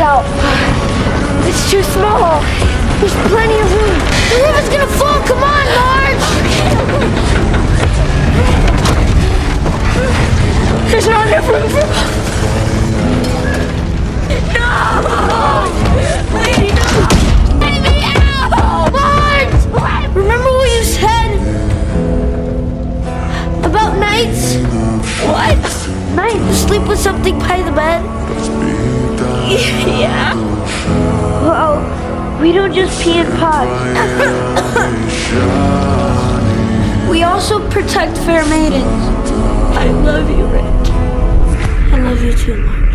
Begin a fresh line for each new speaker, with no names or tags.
get out. It's too small. There's plenty of room. The roof is gonna fall. Come on, Marge. There's not enough room for... No! Lady, no! Let me out! Marge! Remember what you said? About nights? What? Nights? Sleep with something by the bed? Yeah. Well, we don't just pee in pots. We also protect fair maidens. I love you, Rick. I love you too, Marge.